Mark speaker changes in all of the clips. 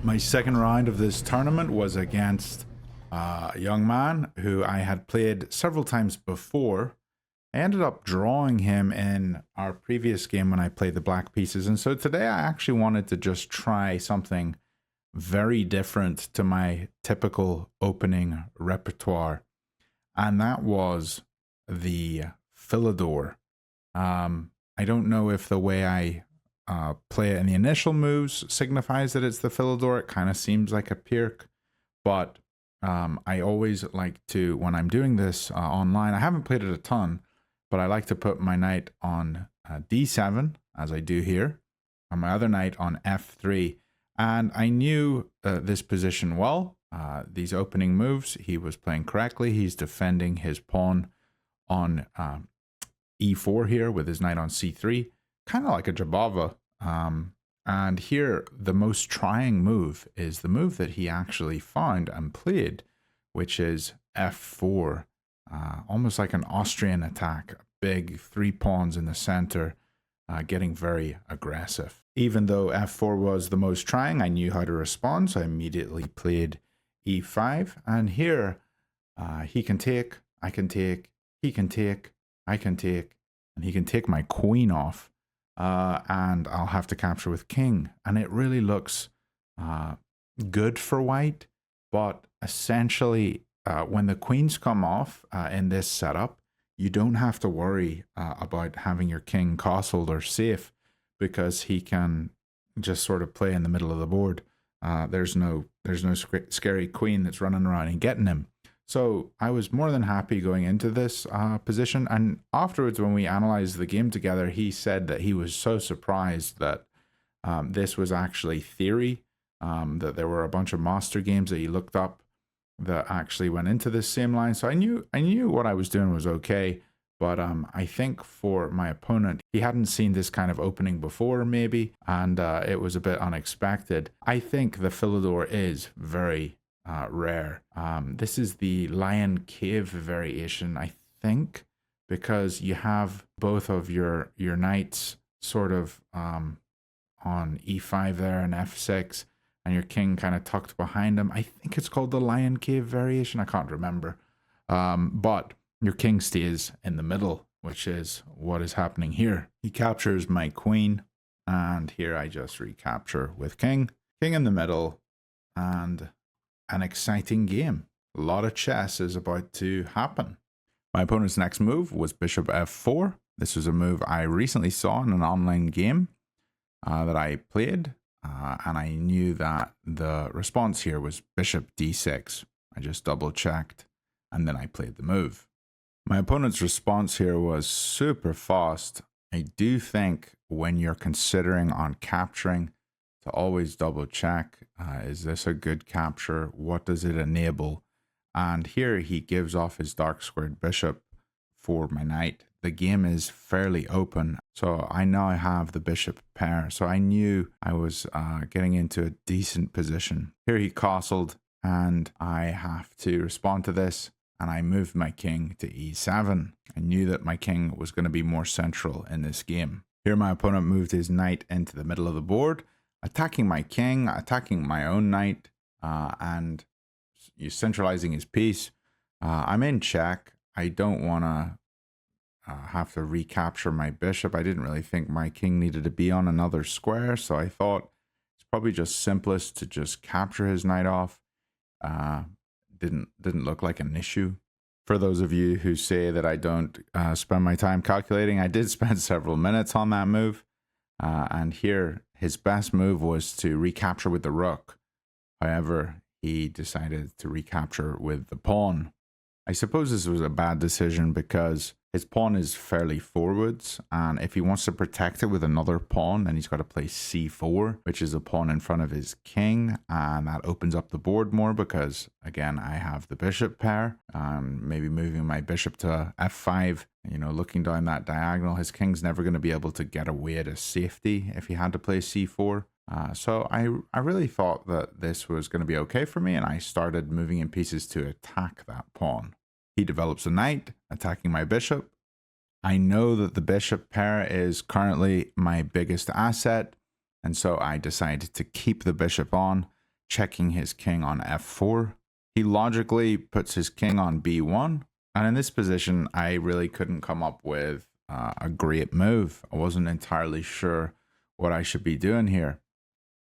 Speaker 1: My second round of this tournament was against a young man who I had played several times before. I ended up drawing him in our previous game when I played the black pieces. And so today I actually wanted to just try something very different to my typical opening repertoire. And that was the Philidor. I don't know if the way I play it in the initial moves signifies that it's the Philidor. It kind of seems like a Pirk, but I always like to, when I'm doing this online, I haven't played it a ton, but I like to put my knight on d7, as I do here, and my other knight on f3. And I knew this position well. These opening moves, he was playing correctly. He's defending his pawn on e4 here with his knight on c3, kind of like a Jabava. And here, the most trying move is the move that he actually found and played, which is f4, almost like an Austrian attack, big 3 pawns in the center, getting very aggressive. Even though f4 was the most trying, I knew how to respond, so I immediately played e5. And here, he can take, I can take, he can take, I can take, and he can take my queen off. And I'll have to capture with king. And it really looks good for white, but essentially when the queens come off in this setup, you don't have to worry about having your king castled or safe, because he can just sort of play in the middle of the board. There's no scary queen that's running around and getting him. So I was more than happy going into this position. And afterwards, when we analyzed the game together, he said that he was so surprised that this was actually theory, that there were a bunch of master games that he looked up that actually went into this same line. So I knew what I was doing was okay. But I think for my opponent, he hadn't seen this kind of opening before, maybe, and it was a bit unexpected. I think the Philidor is very rare. This is the Lion Cave variation, I think, because you have both of your knights sort of on e5 there and f6, and your king kind of tucked behind him. I think it's called the Lion Cave variation. I can't remember. But your king stays in the middle, which is what is happening here. He captures my queen, and here I just recapture with king. King in the middle, and an exciting game. A lot of chess is about to happen. My opponent's next move was bishop f4. This was a move I recently saw in an online game that I played, and I knew that the response here was bishop d6. I just double checked, and then I played the move. My opponent's response here was super fast. I do think when you're considering on capturing, to always double check, is this a good capture? What does it enable? And here he gives off his dark squared bishop for my knight. The game is fairly open, so I now have the bishop pair. So I knew I was getting into a decent position. Here he castled, and I have to respond to this, and I moved my king to e7. I knew that my king was going to be more central in this game. Here my opponent moved his knight into the middle of the board, attacking my king, attacking my own knight, and centralizing his piece. I'm in check. I don't want to have to recapture my bishop. I didn't really think my king needed to be on another square, so I thought it's probably just simplest to just capture his knight off. Didn't look like an issue. For those of you who say that I don't spend my time calculating, I did spend several minutes on that move. And here, his best move was to recapture with the rook. However, he decided to recapture with the pawn. I suppose this was a bad decision because his pawn is fairly forwards, and if he wants to protect it with another pawn, then he's got to play c4, which is a pawn in front of his king, and that opens up the board more because, again, I have the bishop pair, maybe moving my bishop to f5, looking down that diagonal. His king's never going to be able to get away to safety if he had to play c4. So I really thought that this was going to be okay for me, and I started moving in pieces to attack that pawn. He develops a knight, attacking my bishop. I know that the bishop pair is currently my biggest asset, and so I decided to keep the bishop on. checking his king on f4. He logically puts his king on b1. And in this position, I really couldn't come up with a great move. I wasn't entirely sure what I should be doing here.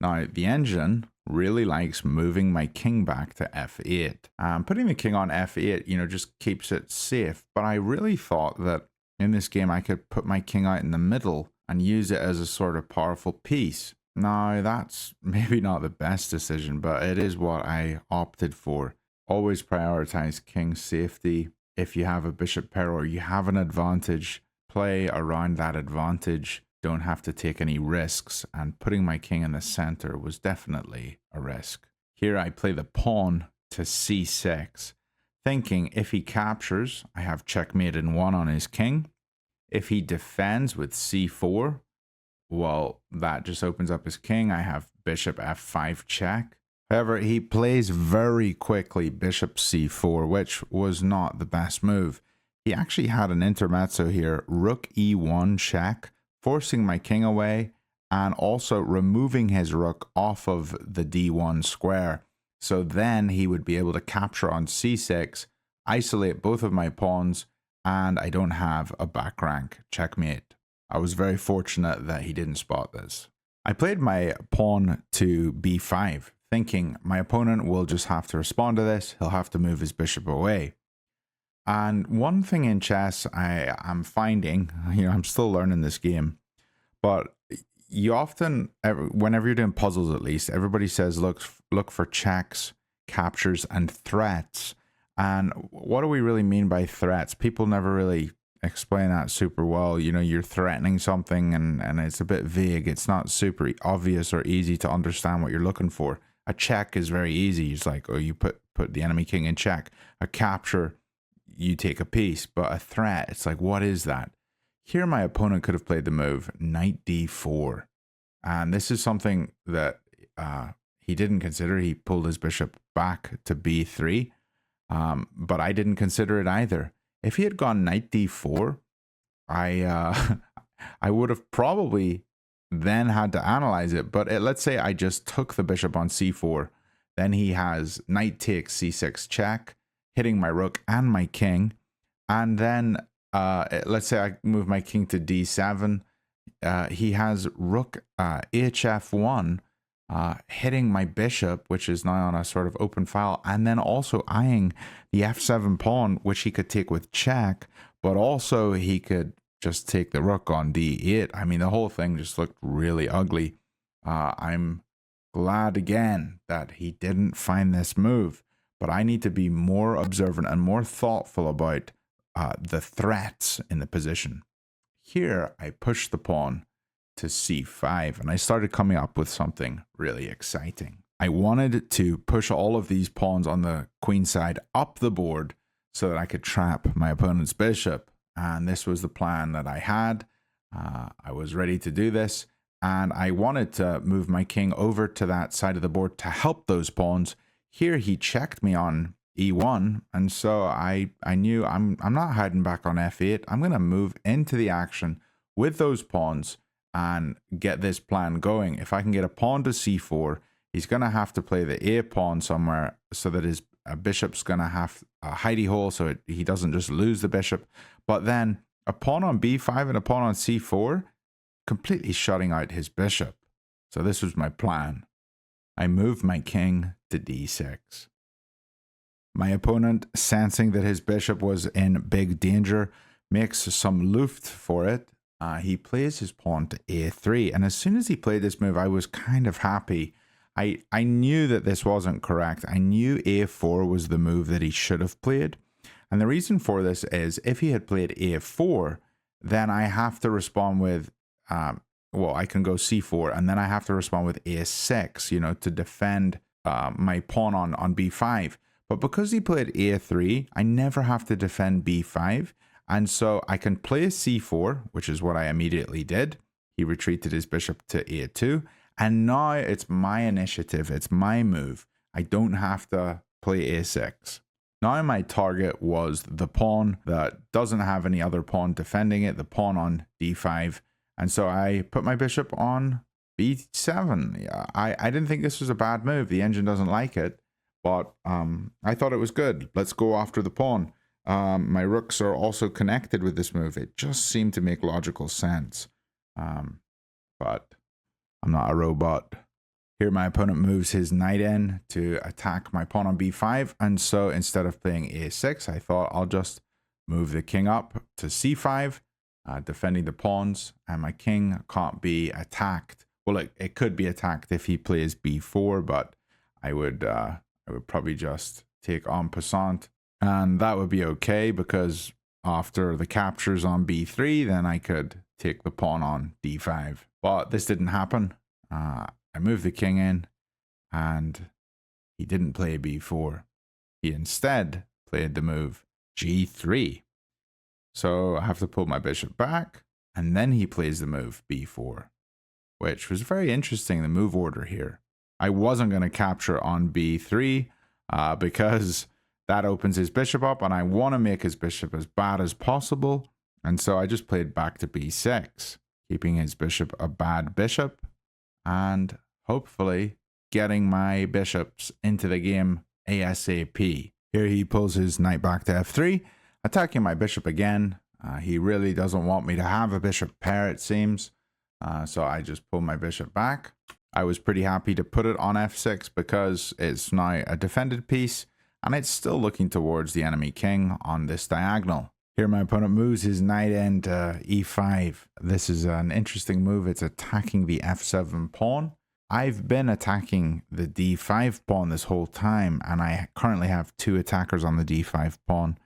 Speaker 1: Now, the engine really likes moving my king back to f8. Putting the king on f8, just keeps it safe. But I really thought that in this game, I could put my king out in the middle and use it as a sort of powerful piece. Now, that's maybe not the best decision, but it is what I opted for. Always prioritize king safety. If you have a bishop pair or you have an advantage, play around that advantage. Don't have to take any risks, and putting my king in the center was definitely a risk. Here I play the pawn to c6, thinking if he captures, I have checkmate in 1 on his king. If he defends with c4, well, that just opens up his king. I have bishop f5 check. However, he plays very quickly bishop c4, which was not the best move. He actually had an intermezzo here, rook e1 check, forcing my king away and also removing his rook off of the d1 square. So then he would be able to capture on c6, isolate both of my pawns, and I don't have a back rank checkmate. I was very fortunate that he didn't spot this. I played my pawn to b5, thinking my opponent will just have to respond to this. He'll have to move his bishop away. And one thing in chess I'm finding, I'm still learning this game, but you often, whenever you're doing puzzles at least, everybody says look for checks, captures, and threats. And what do we really mean by threats? People never really explain that super well. You're threatening something and it's a bit vague. It's not super obvious or easy to understand what you're looking for. A check is very easy. It's like, oh, you put the enemy king in check. A capture, you take a piece. But a threat, it's like, what is that? Here my opponent could have played the move knight d4. And this is something that he didn't consider. He pulled his bishop back to b3. But I didn't consider it either. If he had gone knight d4, I would have probably then had to analyze it. But let's say I just took the bishop on c4. Then he has knight takes c6 check, hitting my rook and my king. And then let's say I move my king to d7. He has rook hf1, hitting my bishop, which is now on a sort of open file, and then also eyeing the f7 pawn, which he could take with check, but also he could just take the rook on d8. I mean, the whole thing just looked really ugly. I'm glad again that he didn't find this move, but I need to be more observant and more thoughtful about the threats in the position. Here, I pushed the pawn to c5, and I started coming up with something really exciting. I wanted to push all of these pawns on the queen side up the board so that I could trap my opponent's bishop. And this was the plan that I had. I was ready to do this, and I wanted to move my king over to that side of the board to help those pawns. Here he checked me on e1, and so I knew I'm not hiding back on f8. I'm going to move into the action with those pawns and get this plan going. If I can get a pawn to c4, he's going to have to play the a pawn somewhere so that his bishop's going to have a hidey hole so he doesn't just lose the bishop. But then a pawn on b5 and a pawn on c4, completely shutting out his bishop. So this was my plan. I moved my king to d6. My opponent, sensing that his bishop was in big danger, makes some luft for it. He plays his pawn to a3, and as soon as he played this move, I was kind of happy. I knew that this wasn't correct. I knew a4 was the move that he should have played, and the reason for this is if he had played a4, then I have to respond with, well, I can go c4, and then I have to respond with a6, to defend my pawn on b5. But because he played a3, I never have to defend b5. And so I can play c4, which is what I immediately did. He retreated his bishop to a2. And now it's my initiative. It's my move. I don't have to play a6. Now my target was the pawn that doesn't have any other pawn defending it, the pawn on d5. And so I put my bishop on b7. Yeah, I didn't think this was a bad move. The engine doesn't like it, but I thought it was good. Let's go after the pawn. My rooks are also connected with this move. It just seemed to make logical sense. But I'm not a robot. Here my opponent moves his knight in to attack my pawn on b5. And so instead of playing a6, I thought I'll just move the king up to c5, defending the pawns. And my king can't be attacked. Well, it could be attacked if he plays b4, but I would probably just take en passant. And that would be okay, because after the captures on b3, then I could take the pawn on d5. But this didn't happen. I moved the king in, and he didn't play b4. He instead played the move g3. So I have to pull my bishop back, and then he plays the move b4, which was very interesting, the move order here. I wasn't going to capture on b3 because that opens his bishop up, and I want to make his bishop as bad as possible. And so I just played back to b6, keeping his bishop a bad bishop, and hopefully getting my bishops into the game ASAP. Here he pulls his knight back to f3, attacking my bishop again. He really doesn't want me to have a bishop pair, it seems. So I just pull my bishop back. I was pretty happy to put it on f6 because it's now a defended piece, and it's still looking towards the enemy king on this diagonal. Here my opponent moves his knight into e5. This is an interesting move. It's attacking the f7 pawn. I've been attacking the d5 pawn this whole time, and I currently have 2 attackers on the d5 pawn,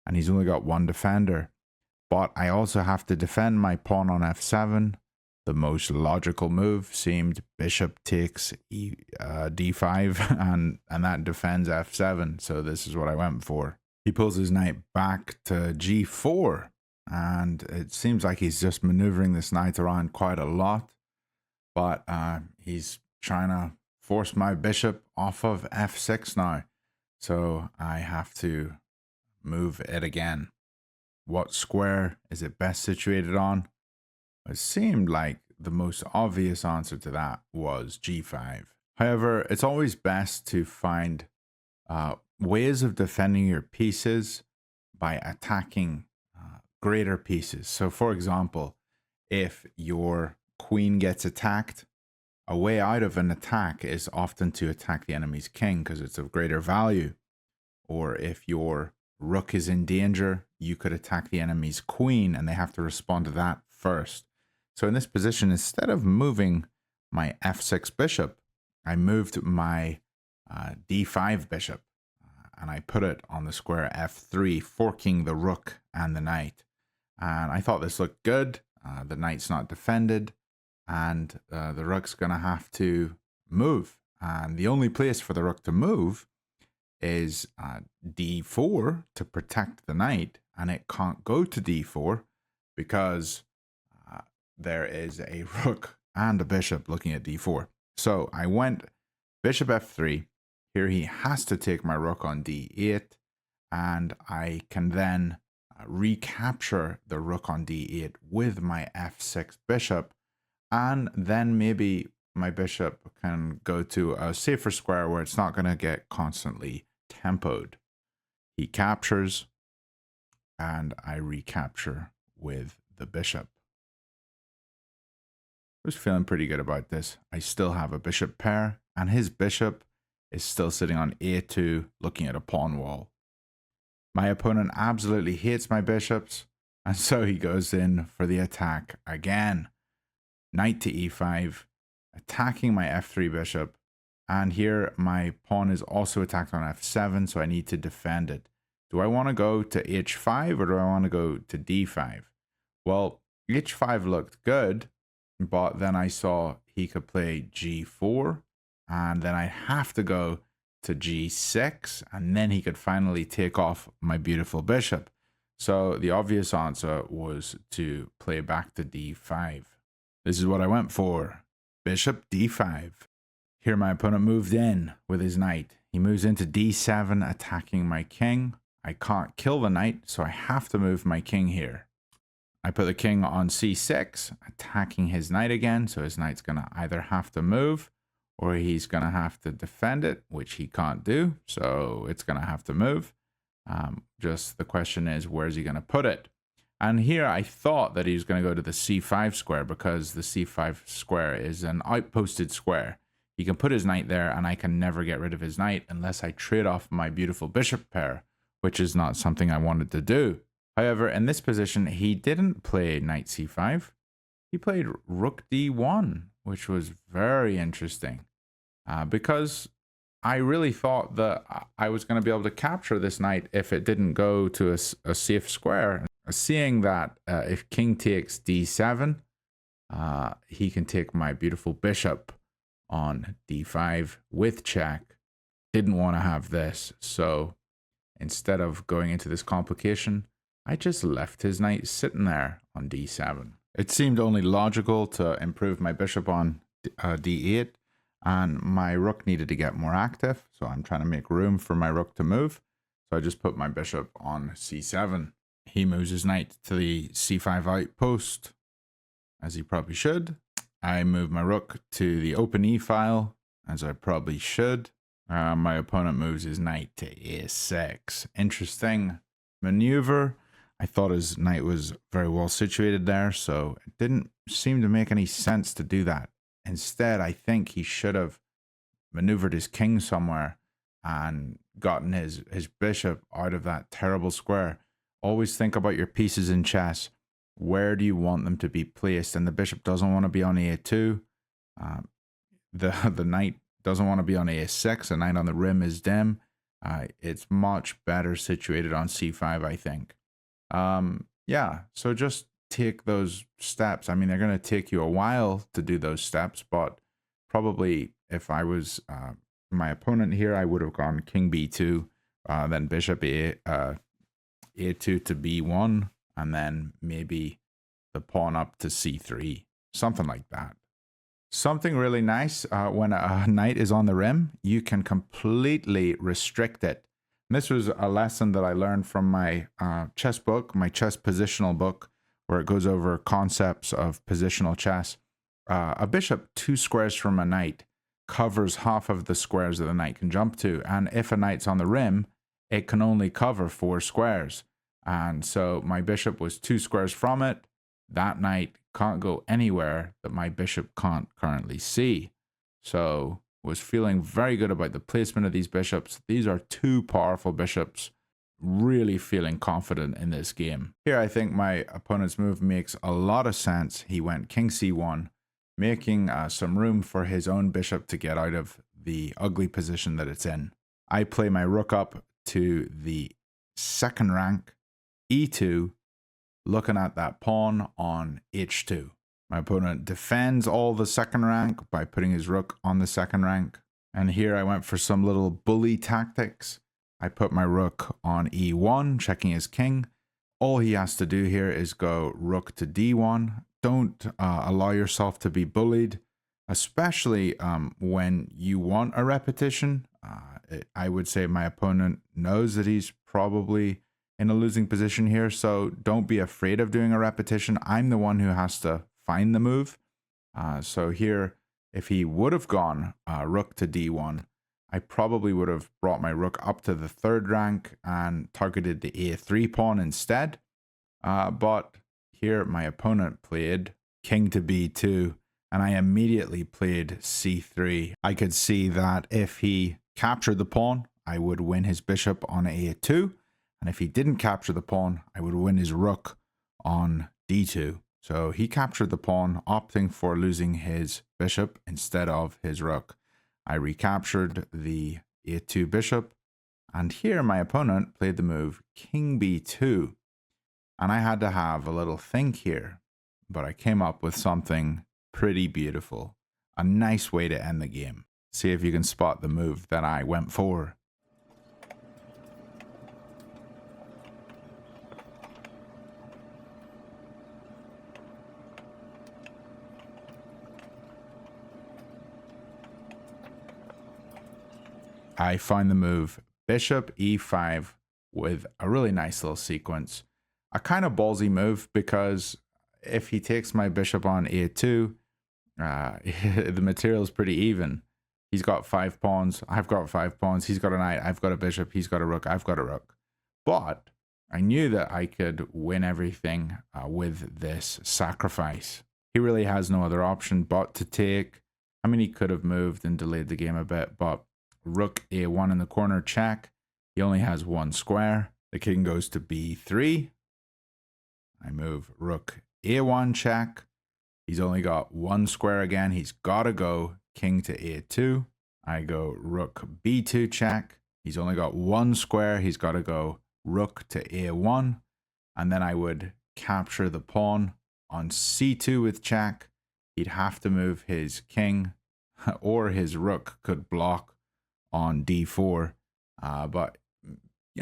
Speaker 1: and he's only got 1 defender. But I also have to defend my pawn on f7. The most logical move seemed bishop takes d5, and that defends f7, so this is what I went for. He pulls his knight back to g4, and it seems like he's just maneuvering this knight around quite a lot. But he's trying to force my bishop off of f6 now. So I have to move it again. What square is it best situated on? It seemed like the most obvious answer to that was g5. However, it's always best to find ways of defending your pieces by attacking greater pieces. So for example, if your queen gets attacked, a way out of an attack is often to attack the enemy's king because it's of greater value. Or if your rook is in danger, you could attack the enemy's queen and they have to respond to that first. So in this position, instead of moving my f6 bishop, I moved my d5 bishop and I put it on the square f3, forking the rook and the knight. And I thought this looked good. The knight's not defended, and the rook's going to have to move. And the only place for the rook to move is d4 to protect the knight, and it can't go to d4 because there is a rook and a bishop looking at d4. So I went bishop f3. Here he has to take my rook on d8, and I can then recapture the rook on d8 with my f6 bishop, and then maybe my bishop can go to a safer square where it's not going to get constantly tempoed. He captures, and I recapture with the bishop. I was feeling pretty good about this. I still have a bishop pair, and his bishop is still sitting on a2 looking at a pawn wall. My opponent absolutely hates my bishops, and so he goes in for the attack again. Knight to e5, attacking my f3 bishop, and here my pawn is also attacked on f7, so I need to defend it. Do I want to go to h5 or do I want to go to d5? Well, h5 looked good, but then I saw he could play g4, and then I have to go to g6, and then he could finally take off my beautiful bishop. So the obvious answer was to play back to d5. This is what I went for. Bishop d5. Here my opponent moved in with his knight. He moves into d7, attacking my king. I can't kill the knight, so I have to move my king here. I put the king on c6, attacking his knight again. So his knight's going to either have to move or he's going to have to defend it, which he can't do. So it's going to have to move. Just the question is, where's he going to put it? And here I thought that he was going to go to the c5 square because the c5 square is an outposted square. He can put his knight there and I can never get rid of his knight unless I trade off my beautiful bishop pair, which is not something I wanted to do. However, in this position, he didn't play knight c5. He played rook d1, which was very interesting because I really thought that I was going to be able to capture this knight if it didn't go to a safe square. Seeing that if king takes d7, he can take my beautiful bishop on d5 with check. Didn't want to have this. So instead of going into this complication, I just left his knight sitting there on d7. It seemed only logical to improve my bishop on d8, and my rook needed to get more active. So I'm trying to make room for my rook to move. So I just put my bishop on c7. He moves his knight to the c5 outpost, as he probably should. I move my rook to the open e file, as I probably should. My opponent moves his knight to a6. Interesting maneuver. I thought his knight was very well situated there, so it didn't seem to make any sense to do that. Instead, I think he should have maneuvered his king somewhere and gotten his bishop out of that terrible square. Always think about your pieces in chess. Where do you want them to be placed? And the bishop doesn't want to be on a2. The knight doesn't want to be on a6. The knight on the rim is dim. It's much better situated on c5, I think. Yeah, so just take those steps. I mean, they're going to take you a while to do those steps, but probably if I was my opponent here, I would have gone king b2, then bishop a2 to b1, and then maybe the pawn up to c3, something like that. Something really nice, when a knight is on the rim, you can completely restrict it. And this was a lesson that I learned from my chess book, my chess positional book, where it goes over concepts of positional chess. A bishop 2 squares from a knight covers half of the squares that the knight can jump to. And if a knight's on the rim, it can only cover 4 squares. And so my bishop was 2 squares from it. That knight can't go anywhere that my bishop can't currently see. So was feeling very good about the placement of these bishops. These are 2 powerful bishops. Really feeling confident in this game. Here I think my opponent's move makes a lot of sense. He went king c1, making some room for his own bishop to get out of the ugly position that it's in. I play my rook up to the second rank, e2, looking at that pawn on h2. My opponent defends all the second rank by putting his rook on the second rank. And here I went for some little bully tactics. I put my rook on e1, checking his king. All he has to do here is go rook to d1. Don't allow yourself to be bullied, especially when you want a repetition. I would say my opponent knows that he's probably in a losing position here, so don't be afraid of doing a repetition. I'm the one who has to find the move. So here, if he would have gone rook to d1, I probably would have brought my rook up to the third rank and targeted the a3 pawn instead. But here my opponent played king to b2, and I immediately played c3. I could see that if he captured the pawn, I would win his bishop on a2. And if he didn't capture the pawn, I would win his rook on d2. So he captured the pawn, opting for losing his bishop instead of his rook. I recaptured the a2 bishop, and here my opponent played the move king b2. And I had to have a little think here, but I came up with something pretty beautiful. A nice way to end the game. See if you can spot the move that I went for. I find the move bishop e5 with a really nice little sequence. a kind of ballsy move, because if he takes my bishop on a2, the material is pretty even. He's got 5 pawns, I've got 5 pawns, he's got a knight, I've got a bishop, he's got a rook, I've got a rook. But I knew that I could win everything with this sacrifice. He really has no other option but to take. I mean, he could have moved and delayed the game a bit, but rook a1 in the corner, check. He only has 1 square. The king goes to b3. I move rook a1, check. He's only got 1 square again. He's got to go king to a2. I go rook b2, check. He's only got 1 square. He's got to go rook to a1. And then I would capture the pawn on c2 with check. He'd have to move his king, or his rook could block on d4. But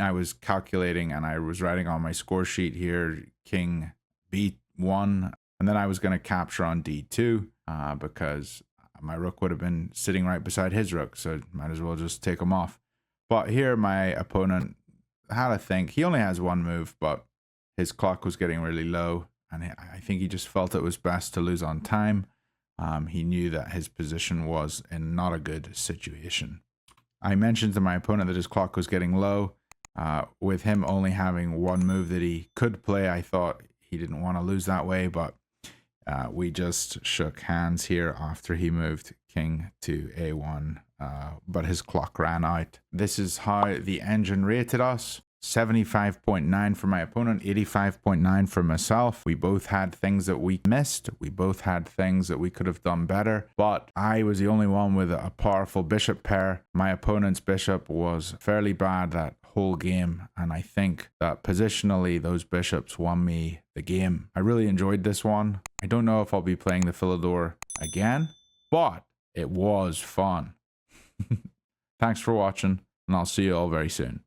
Speaker 1: I was calculating, and I was writing on my score sheet here, king b1. And then I was going to capture on d2 because my rook would have been sitting right beside his rook. So might as well just take him off. But here my opponent had to think. He only has 1 move, but his clock was getting really low. And I think he just felt it was best to lose on time. He knew that his position was in not a good situation. I mentioned to my opponent that his clock was getting low. With him only having 1 move that he could play, I thought he didn't want to lose that way, but we just shook hands here after he moved king to a1, but his clock ran out. This is how the engine rated us. 75.9 for my opponent, 85.9 for myself. We both had things that we missed. We both had things that we could have done better, but I was the only one with a powerful bishop pair. My opponent's bishop was fairly bad that whole game, and I think that positionally those bishops won me the game. I really enjoyed this one. I don't know if I'll be playing the Philidor again, but it was fun. Thanks for watching, and I'll see you all very soon.